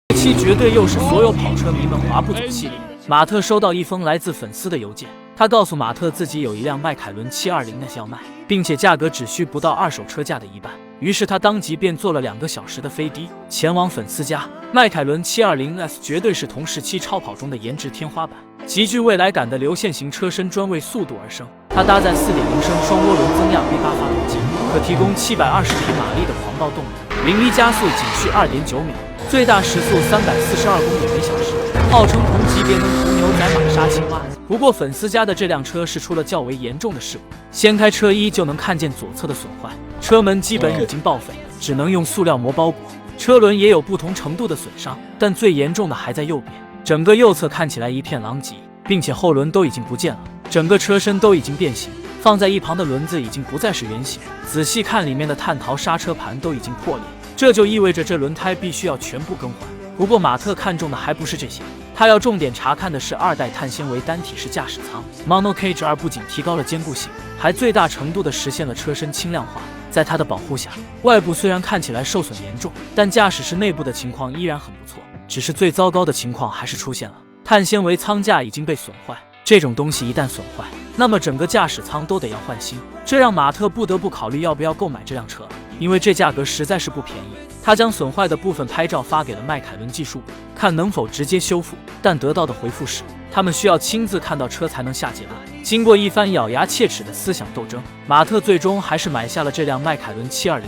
这期绝对又是所有跑车迷们划不走系列。马特收到一封来自粉丝的邮件，他告诉马特自己有一辆迈凯伦720S要卖，并且价格只需不到二手车价的一半。于是他当即便坐了2个小时的飞的前往粉丝家。迈凯伦720S绝对是同时期超跑中的颜值天花板，极具未来感的流线型车身专为速度而生。它搭载4.0升双涡轮增压 V8 发动机，可提供720匹马力的狂暴动力，0-1加速仅需2.9秒，最大时速342公里每小时，号称同级别能屠牛宰马杀青蛙。不过粉丝家的这辆车是出了较为严重的事故，掀开车衣就能看见左侧的损坏，车门基本已经报废，只能用塑料膜包裹。车轮也有不同程度的损伤，但最严重的还在右边，整个右侧看起来一片狼藉，并且后轮都已经不见了，整个车身都已经变形，放在一旁的轮子已经不再是圆形，仔细看里面的碳陶刹车盘都已经破裂，这就意味着这轮胎必须要全部更换。不过马特看中的还不是这些，他要重点查看的是2代碳纤维单体式驾驶舱。 Monocage 2不仅提高了坚固性，还最大程度地实现了车身轻量化。在它的保护下，外部虽然看起来受损严重，但驾驶室内部的情况依然很不错。只是最糟糕的情况还是出现了，碳纤维舱架已经被损坏。这种东西一旦损坏，那么整个驾驶舱都得要换新，这让马特不得不考虑要不要购买这辆车，因为这价格实在是不便宜。他将损坏的部分拍照发给了迈凯伦技术部，看能否直接修复，但得到的回复是，他们需要亲自看到车才能下结论。经过一番咬牙切齿的思想斗争，马特最终还是买下了这辆迈凯伦720S。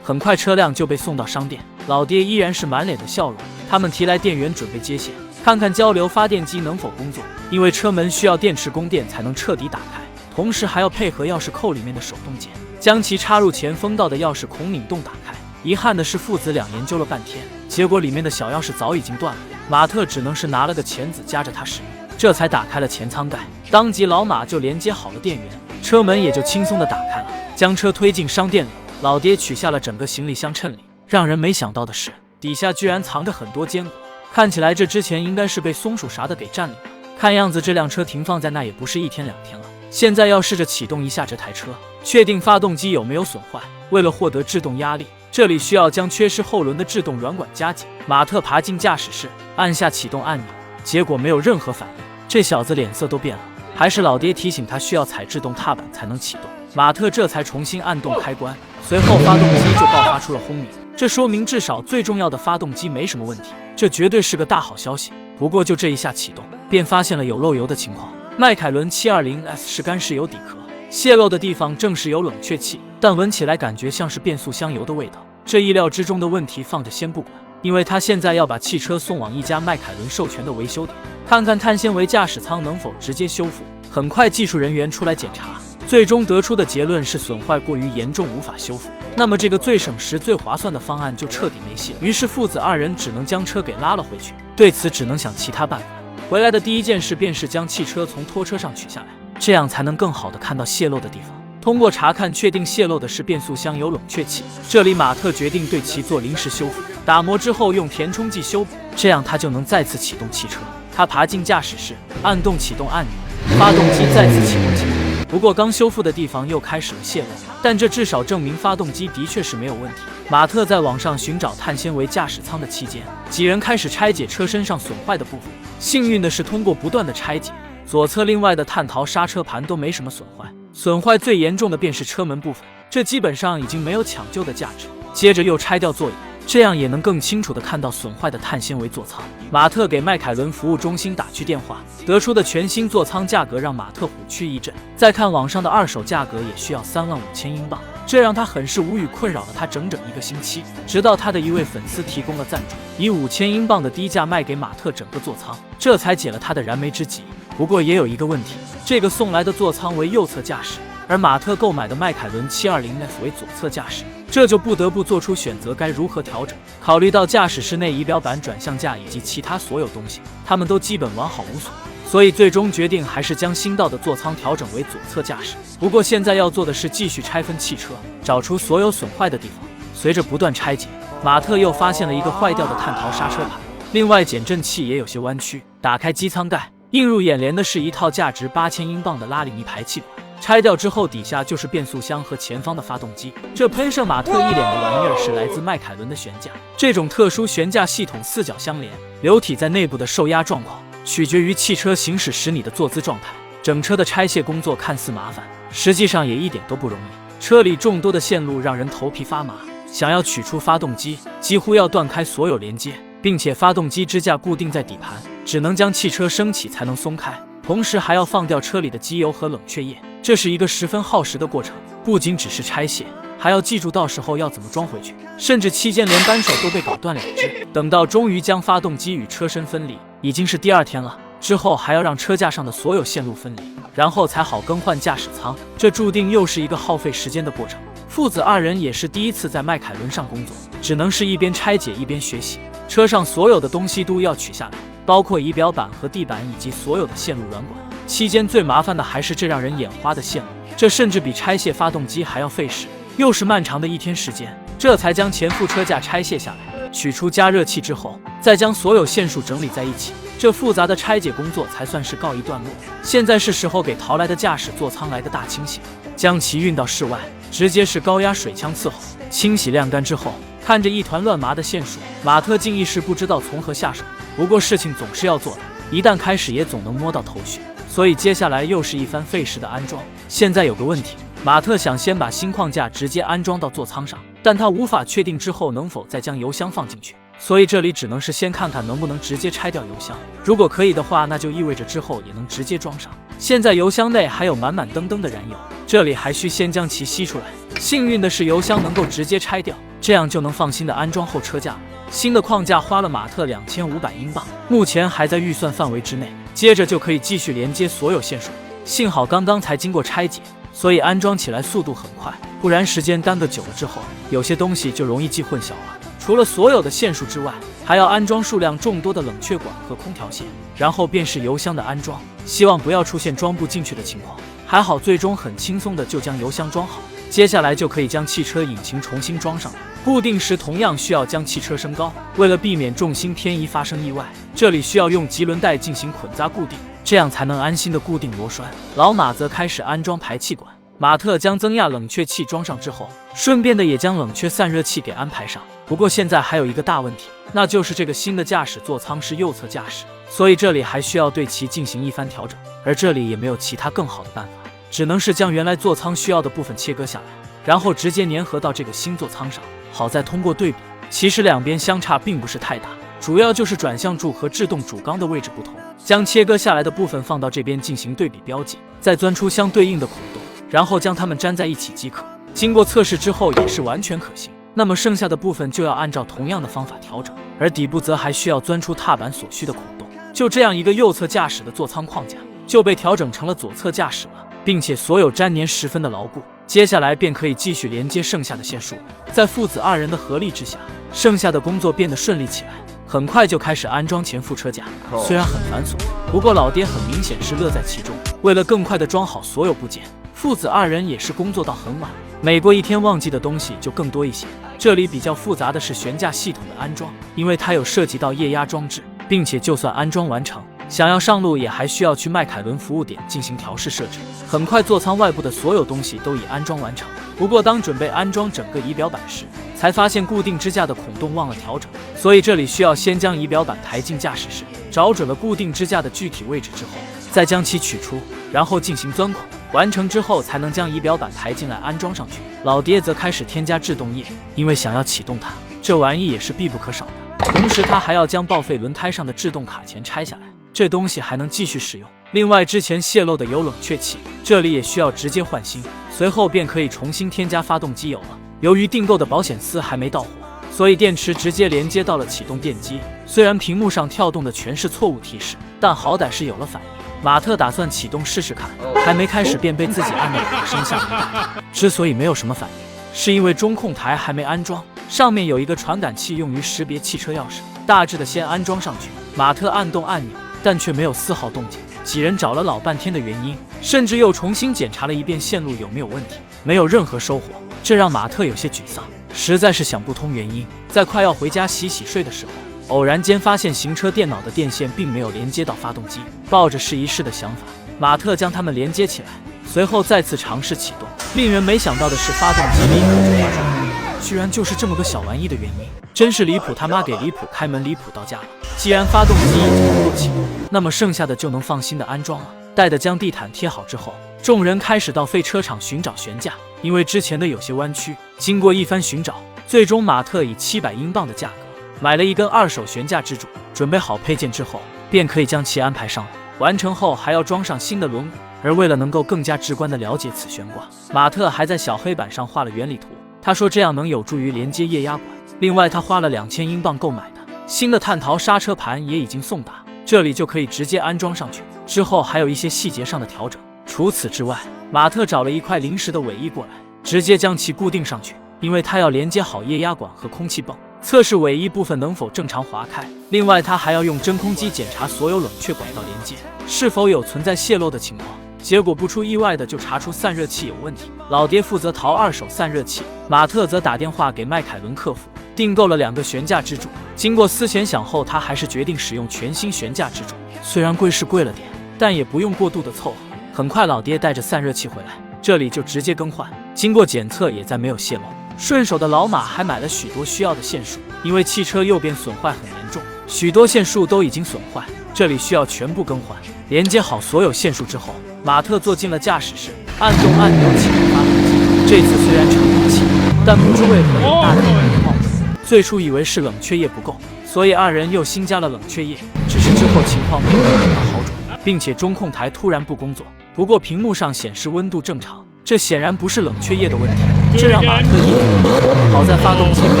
很快车辆就被送到商店，老爹依然是满脸的笑容。他们提来电源准备接线，看看交流发电机能否工作，因为车门需要电池供电才能彻底打开，同时还要配合钥匙扣里面的手动键，将其插入前风道的钥匙孔拧动打开。遗憾的是，父子俩研究了半天，结果里面的小钥匙早已经断了。马特只能是拿了个钳子夹着它使用，这才打开了前舱盖，当即老马就连接好了电源，车门也就轻松地打开了。将车推进商店里，老爹取下了整个行李箱称里，让人没想到的是，底下居然藏着很多坚果，看起来这之前应该是被松鼠啥的给占领了。看样子这辆车停放在那也不是1天2天了。现在要试着启动一下这台车，确定发动机有没有损坏。为了获得制动压力，这里需要将缺失后轮的制动软管加紧。马特爬进驾驶室，按下启动按钮，结果没有任何反应。这小子脸色都变了，还是老爹提醒他需要踩制动踏板才能启动。马特这才重新按动开关，随后发动机就爆发出了轰鸣。这说明至少最重要的发动机没什么问题，这绝对是个大好消息。不过就这一下启动，便发现了有漏油的情况。迈凯伦720S是干式油底壳，泄漏的地方正是有冷却器，但闻起来感觉像是变速箱油的味道。这意料之中的问题放着先不管，因为他现在要把汽车送往一家迈凯伦授权的维修点，看看碳纤维驾驶舱能否直接修复。很快技术人员出来检查，最终得出的结论是损坏过于严重，无法修复。那么这个最省时最划算的方案就彻底没戏了。于是父子2人只能将车给拉了回去，对此只能想其他办法。回来的第一件事便是将汽车从拖车上取下来，这样才能更好的看到泄漏的地方。通过查看确定泄漏的是变速箱油冷却器，这里马特决定对其做临时修复，打磨之后用填充剂修补，这样他就能再次启动汽车。他爬进驾驶室，按动启动按钮，发动机再次启动起来。不过刚修复的地方又开始了泄漏，但这至少证明发动机的确是没有问题。马特在网上寻找碳纤维驾驶舱的期间，几人开始拆解车身上损坏的部分。幸运的是，通过不断的拆解，左侧另外的碳陶刹车盘都没什么损坏，损坏最严重的便是车门部分，这基本上已经没有抢救的价值。接着又拆掉座椅，这样也能更清楚地看到损坏的碳纤维座舱。马特给迈凯伦服务中心打去电话，得出的全新座舱价格让马特虎躯一震。再看网上的二手价格也需要35000英镑，这让他很是无语，困扰了他整整1个星期。直到他的一位粉丝提供了赞助，以5000英镑的低价卖给马特整个座舱，这才解了他的燃眉之急。不过也有一个问题，这个送来的座舱为右侧驾驶，而马特购买的迈凯伦720S为左侧驾驶，这就不得不做出选择，该如何调整。考虑到驾驶室内仪表板、转向架以及其他所有东西，他们都基本完好无损，所以最终决定还是将新到的座舱调整为左侧驾驶。不过现在要做的是继续拆分汽车，找出所有损坏的地方。随着不断拆解，马特又发现了一个坏掉的碳陶刹车盘，另外减震器也有些弯曲。打开机舱盖，映入眼帘的是一套价值8000英镑的拉力泥排气管。拆掉之后，底下就是变速箱和前方的发动机。这喷射马特一脸的玩意儿是来自迈凯伦的悬架，这种特殊悬架系统四角相连，流体在内部的受压状况取决于汽车行驶时你的坐姿状态。整车的拆卸工作看似麻烦，实际上也一点都不容易。车里众多的线路让人头皮发麻，想要取出发动机，几乎要断开所有连接，并且发动机支架固定在底盘，只能将汽车升起才能松开，同时还要放掉车里的机油和冷却液，这是一个十分耗时的过程。不仅只是拆卸，还要记住到时候要怎么装回去，甚至期间连扳手都被搞断2只。等到终于将发动机与车身分离，已经是第2天了。之后还要让车架上的所有线路分离，然后才好更换驾驶舱，这注定又是一个耗费时间的过程。父子2人也是第一次在迈凯伦上工作，只能是一边拆解一边学习。车上所有的东西都要取下来，包括仪表板和地板以及所有的线路软管。期间最麻烦的还是这让人眼花的线路，这甚至比拆卸发动机还要费时，又是漫长的1天时间，这才将前副车架拆卸下来。取出加热器之后，再将所有线束整理在一起，这复杂的拆解工作才算是告一段落。现在是时候给淘来的驾驶座舱来个大清洗，将其运到室外，直接是高压水枪伺候。清洗晾干之后，看着一团乱麻的线束，马特竟一时不知道从何下手。不过事情总是要做的，一旦开始也总能摸到头绪，所以接下来又是一番费时的安装。现在有个问题，马特想先把新框架直接安装到座舱上，但他无法确定之后能否再将油箱放进去，所以这里只能是先看看能不能直接拆掉油箱。如果可以的话，那就意味着之后也能直接装上。现在油箱内还有满满登登的燃油，这里还需先将其吸出来。幸运的是油箱能够直接拆掉，这样就能放心的安装后车架了。新的框架花了马特2500英镑，目前还在预算范围之内，接着就可以继续连接所有线束。幸好刚刚才经过拆解，所以安装起来速度很快，不然时间耽搁久了之后，有些东西就容易记混淆了。除了所有的线束之外，还要安装数量众多的冷却管和空调线，然后便是油箱的安装，希望不要出现装不进去的情况。还好最终很轻松的就将油箱装好，接下来就可以将汽车引擎重新装上。固定时同样需要将汽车升高，为了避免重心偏移发生意外，这里需要用棘轮带进行捆扎固定，这样才能安心的固定螺栓。老马则开始安装排气管。马特将增压冷却器装上之后，顺便的也将冷却散热器给安排上。不过现在还有一个大问题，那就是这个新的驾驶座舱是右侧驾驶，所以这里还需要对其进行一番调整，而这里也没有其他更好的办法，只能是将原来座舱需要的部分切割下来，然后直接粘合到这个新座舱上。好在通过对比，其实两边相差并不是太大，主要就是转向柱和制动主缸的位置不同。将切割下来的部分放到这边进行对比标记，再钻出相对应的孔洞，然后将它们粘在一起即可。经过测试之后也是完全可行。那么剩下的部分就要按照同样的方法调整，而底部则还需要钻出踏板所需的孔洞。就这样，一个右侧驾驶的座舱框架就被调整成了左侧驾驶了，并且所有粘连十分的牢固。接下来便可以继续连接剩下的线束。在父子2人的合力之下，剩下的工作变得顺利起来。很快就开始安装前副车架，虽然很繁琐，不过老爹很明显是乐在其中。为了更快地装好所有部件，父子2人也是工作到很晚。每过1天忘记的东西就更多一些。这里比较复杂的是悬架系统的安装，因为它有涉及到液压装置，并且就算安装完成，想要上路也还需要去迈凯伦服务点进行调试设置。很快座舱外部的所有东西都已安装完成，不过当准备安装整个仪表板时，才发现固定支架的孔洞忘了调整，所以这里需要先将仪表板抬进驾驶室，找准了固定支架的具体位置之后，再将其取出，然后进行钻孔。完成之后才能将仪表板抬进来安装上去。老爹则开始添加制动液，因为想要启动它，这玩意也是必不可少的。同时他还要将报废轮胎上的制动卡钳拆下来，这东西还能继续使用。另外之前泄漏的油冷却器，这里也需要直接换新，随后便可以重新添加发动机油了。由于订购的保险丝还没到货，所以电池直接连接到了启动电机。虽然屏幕上跳动的全是错误提示，但好歹是有了反应。马特打算启动试试看，还没开始便被自己按了2声下明白。之所以没有什么反应，是因为中控台还没安装，上面有一个传感器用于识别汽车钥匙，大致的先安装上去。马特按动按钮，但却没有丝毫动静。几人找了老半天的原因，甚至又重新检查了一遍线路有没有问题，没有任何收获，这让马特有些沮丧，实在是想不通原因。在快要回家洗睡的时候，偶然间发现行车电脑的电线并没有连接到发动机，抱着试一试的想法，马特将它们连接起来，随后再次尝试启动。令人没想到的是，发动机立刻就发出了问题，居然就是这么个小玩意的原因，真是离谱他妈给离谱开门，离谱到家了。既然发动机已经能够启动，那么剩下的就能放心的安装了。待得将地毯贴好之后，众人开始到废车场寻找悬架，因为之前的有些弯曲。经过一番寻找，最终马特以700英镑的价格买了一根2手悬架支柱，准备好配件之后，便可以将其安排上了。完成后还要装上新的轮毂，而为了能够更加直观地了解此悬挂，马特还在小黑板上画了原理图。他说这样能有助于连接液压管。另外他花了2000英镑购买的新的碳陶刹车盘也已经送达，这里就可以直接安装上去，之后还有一些细节上的调整。除此之外，马特找了一块临时的尾翼过来，直接将其固定上去，因为他要连接好液压管和空气泵，测试尾翼部分能否正常滑开。另外他还要用真空机检查所有冷却管道连接是否有存在泄漏的情况，结果不出意外的就查出散热器有问题。老爹负责淘2手散热器，马特则打电话给迈凯伦客服订购了2个悬架支柱。经过思前想后，他还是决定使用全新悬架支柱，虽然贵是贵了点，但也不用过度的凑合。很快老爹带着散热器回来，这里就直接更换，经过检测也再没有泄漏。顺手的老马还买了许多需要的线束，因为汽车右边损坏很严重，许多线束都已经损坏，这里需要全部更换。连接好所有线束之后，马特坐进了驾驶室，按动按钮启动发动机。这次虽然成功启动，但不知为何有大量的烟冒出。最初以为是冷却液不够，所以2人又新加了冷却液，只是之后情况并没有得到好转，并且中控台突然不工作。不过屏幕上显示温度正常，这显然不是冷却液的问题，这让马特一脸懵。好在发动机没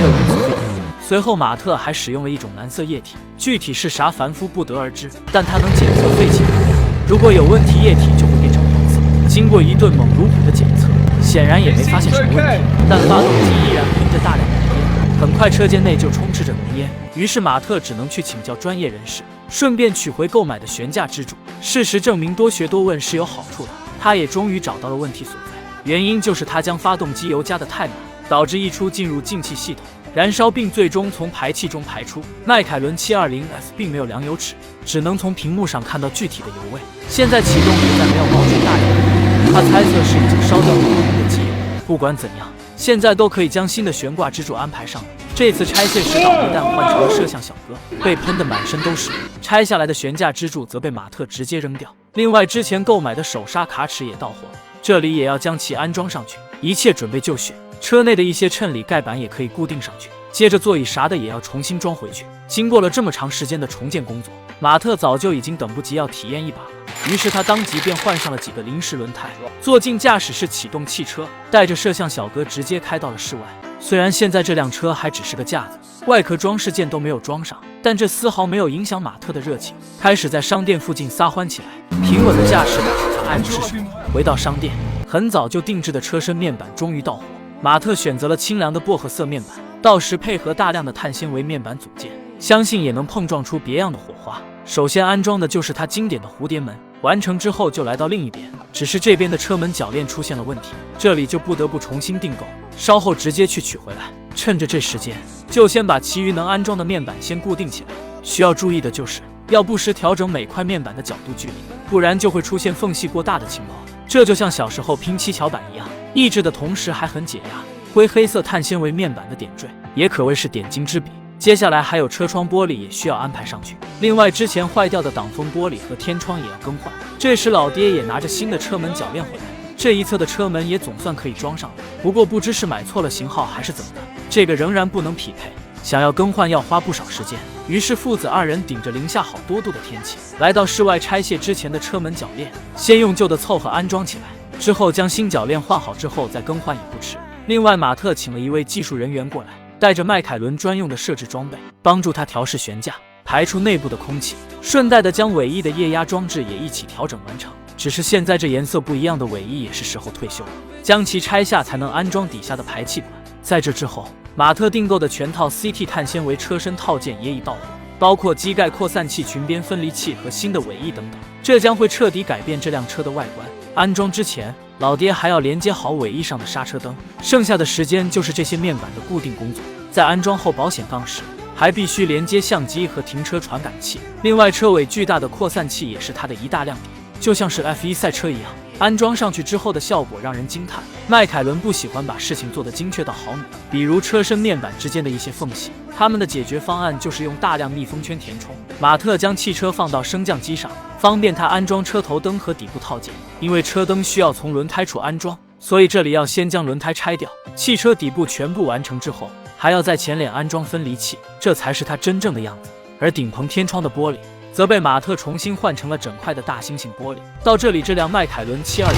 有因此废电。随后马特还使用了一种蓝色液体，具体是啥凡夫不得而知，但它能检测废气能量，如果有问题液体就会变成黄色。经过一顿猛如虎的检测，显然也没发现什么问题，但发动机依然喷着大量的浓烟，很快车间内就充斥着浓烟。于是马特只能去请教专业人士，顺便取回购买的悬架支柱。事实证明多学多问是有好处的，他也终于找到了问题所在，原因就是他将发动机油加得太满，导致溢出进入进气系统燃烧，并最终从排气中排出。迈凯伦 720S 并没有量油尺，只能从屏幕上看到具体的油位。现在启动也在没有冒出大量的油，他猜测是已经烧掉了多余的机油。不管怎样，现在都可以将新的悬挂支柱安排上了。这次拆卸时倒霉蛋换成了摄像小哥，被喷得满身都是。拆下来的悬架支柱则被马特直接扔掉。另外之前购买的手刹卡尺也到货了，这里也要将其安装上去，一切准备就绪。车内的一些衬里盖板也可以固定上去，接着座椅啥的也要重新装回去。经过了这么长时间的重建工作，马特早就已经等不及要体验一把了。于是他当即便换上了几个临时轮胎，坐进驾驶室启动汽车，带着摄像小哥直接开到了室外。虽然现在这辆车还只是个架子，外壳装饰件都没有装上，但这丝毫没有影响马特的热情，开始在商店附近撒欢起来。平稳的驾驶感让他爱不释手。回到商店，很早就定制的车身面板终于到货，马特选择了清凉的薄荷色面板，到时配合大量的碳纤维面板组件，相信也能碰撞出别样的火花。首先安装的就是它经典的蝴蝶门，完成之后就来到另一边，只是这边的车门铰链出现了问题，这里就不得不重新订购，稍后直接去取回来。趁着这时间，就先把其余能安装的面板先固定起来。需要注意的就是要不时调整每块面板的角度距离，不然就会出现缝隙过大的情况。这就像小时候拼七巧板一样，益智的同时还很解压。灰黑色碳纤维面板的点缀也可谓是点睛之笔。接下来还有车窗玻璃也需要安排上去，另外之前坏掉的挡风玻璃和天窗也要更换。这时老爹也拿着新的车门铰链回来，这一侧的车门也总算可以装上了。不过不知是买错了型号还是怎么的，这个仍然不能匹配，想要更换要花不少时间。于是父子2人顶着零下好多度的天气，来到室外拆卸之前的车门铰链，先用旧的凑合安装起来，之后将新铰链换好之后再更换也不迟。另外马特请了一位技术人员过来，带着迈凯伦专用的摄制装备，帮助他调试悬架，排出内部的空气，顺带的将尾翼的液压装置也一起调整完成。只是现在这颜色不一样的尾翼也是时候退休了，将其拆下才能安装底下的排气管。在这之后，马特订购的全套 CT 碳纤维车身套件也已到货，包括机盖扩散器、裙边分离器和新的尾翼等等，这将会彻底改变这辆车的外观。安装之前，老爹还要连接好尾翼上的刹车灯，剩下的时间就是这些面板的固定工作。在安装后保险杠时，还必须连接相机和停车传感器。另外车尾巨大的扩散器也是它的一大亮点，就像是 F1 赛车一样，安装上去之后的效果让人惊叹。迈凯伦不喜欢把事情做得精确到毫米，比如车身面板之间的一些缝隙，他们的解决方案就是用大量密封圈填充。马特将汽车放到升降机上，方便他安装车头灯和底部套件。因为车灯需要从轮胎处安装，所以这里要先将轮胎拆掉。汽车底部全部完成之后，还要在前脸安装分离器，这才是它真正的样子。而顶棚天窗的玻璃则被马特重新换成了整块的大猩猩玻璃。到这里，这辆迈凯伦720的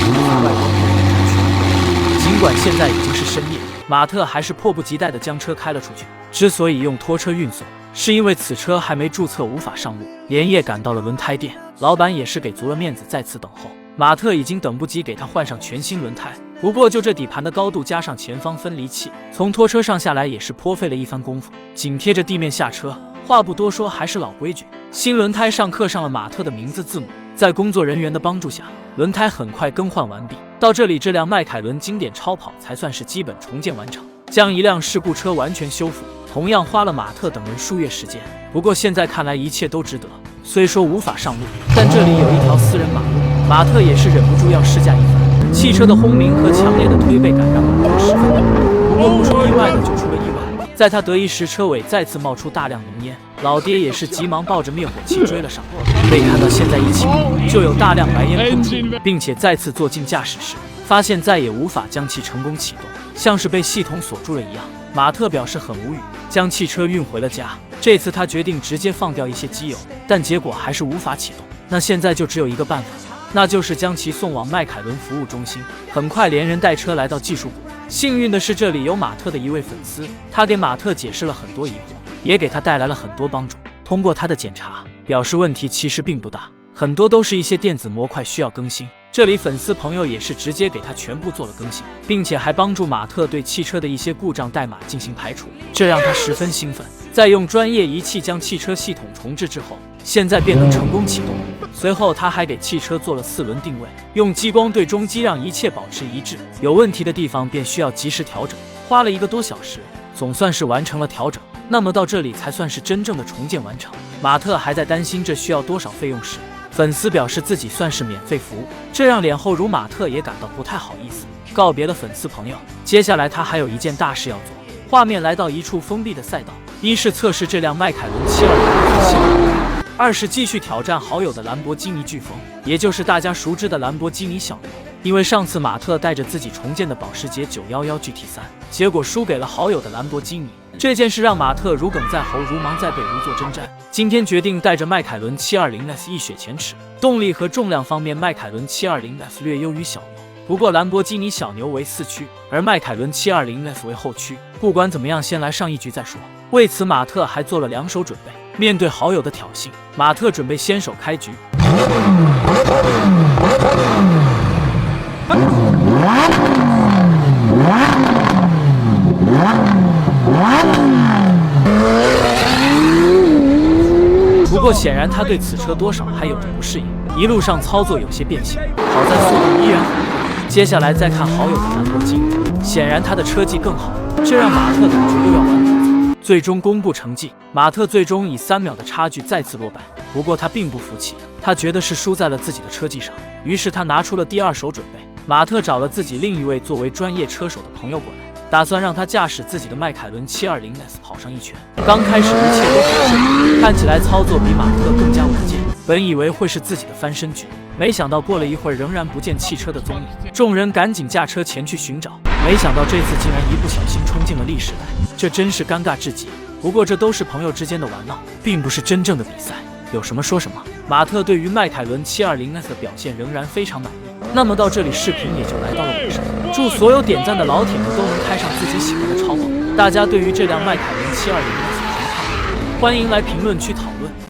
外观尽管现在已经是深夜，马特还是迫不及待地将车开了出去。之所以用拖车运送，是因为此车还没注册，无法上路，连夜赶到了轮胎店。老板也是给足了面子，在此等候。马特已经等不及给他换上全新轮胎，不过就这底盘的高度加上前方分离器，从拖车上下来也是颇费了一番功夫。紧贴着地面下车，话不多说，还是老规矩，新轮胎上刻上了马特的名字字母。在工作人员的帮助下，轮胎很快更换完毕。到这里，这辆迈凯伦经典超跑才算是基本重建完成，将一辆事故车完全修复，同样花了马特等人数月时间。不过现在看来一切都值得。虽说无法上路，但这里有一条私人马路，马特也是忍不住要试驾一番。汽车的轰鸣和强烈的推背感让马特十分的不安。不过不出意外的就出了意外，在他得意时，车尾再次冒出大量浓烟，老爹也是急忙抱着灭火器追了上来。可以看到现在一启动就有大量白烟喷出，并且再次坐进驾驶室，发现再也无法将其成功启动，像是被系统锁住了一样。马特表示很无语，将汽车运回了家。这次他决定直接放掉一些机油，但结果还是无法启动。那现在就只有一个办法，那就是将其送往迈凯伦服务中心。很快连人带车来到技术部，幸运的是这里有马特的一位粉丝，他给马特解释了很多疑惑，也给他带来了很多帮助。通过他的检查，表示问题其实并不大，很多都是一些电子模块需要更新。这里粉丝朋友也是直接给他全部做了更新，并且还帮助马特对汽车的一些故障代码进行排除，这让他十分兴奋。在用专业仪器将汽车系统重置之后，现在便能成功启动。随后他还给汽车做了4轮定位，用激光对中机让一切保持一致，有问题的地方便需要及时调整。花了1个多小时，总算是完成了调整。那么到这里才算是真正的重建完成。马特还在担心这需要多少费用时，粉丝表示自己算是免费服务，这让脸后如马特也感到不太好意思，告别了粉丝朋友。接下来他还有一件大事要做。画面来到一处封闭的赛道，一是测试这辆迈凯伦720的系统，二是继续挑战好友的兰博基尼飓风，也就是大家熟知的兰博基尼小牛。因为上次马特带着自己重建的保时捷911 GT3，结果输给了好友的兰博基尼，这件事让马特如鲠在喉，如芒在背，如坐针毡。今天决定带着迈凯伦720S 一雪前耻。动力和重量方面，迈凯伦720S 略优于小牛，不过兰博基尼小牛为4驱，而迈凯伦720S 为后驱。不管怎么样，先来上一局再说。为此，马特还做了2手准备。面对好友的挑衅，马特准备先手开局。不过显然他对此车多少还有着不适应，一路上操作有些变形，好在速度依然很快。接下来再看好友的兰博基尼，显然他的车技更好，这让马特感觉又要完犊子。最终公布成绩，马特最终以3秒的差距再次落败。不过他并不服气，他觉得是输在了自己的车技上，于是他拿出了第2手准备。马特找了自己另一位作为专业车手的朋友过来，打算让他驾驶自己的迈凯伦720S跑上一圈。刚开始一切都很顺利，看起来操作比马特更加稳健。本以为会是自己的翻身局，没想到过了一会儿仍然不见汽车的踪影。众人赶紧驾车前去寻找，没想到这次竟然一不小心冲进了历史台，这真是尴尬至极。不过这都是朋友之间的玩闹，并不是真正的比赛，有什么说什么。马特对于迈凯伦720S 的表现仍然非常满意。那么到这里视频也就来到了尾声，祝所有点赞的老铁们都能开上自己喜欢的超跑。大家对于这辆迈凯伦720S有什么看法？欢迎来评论区讨论。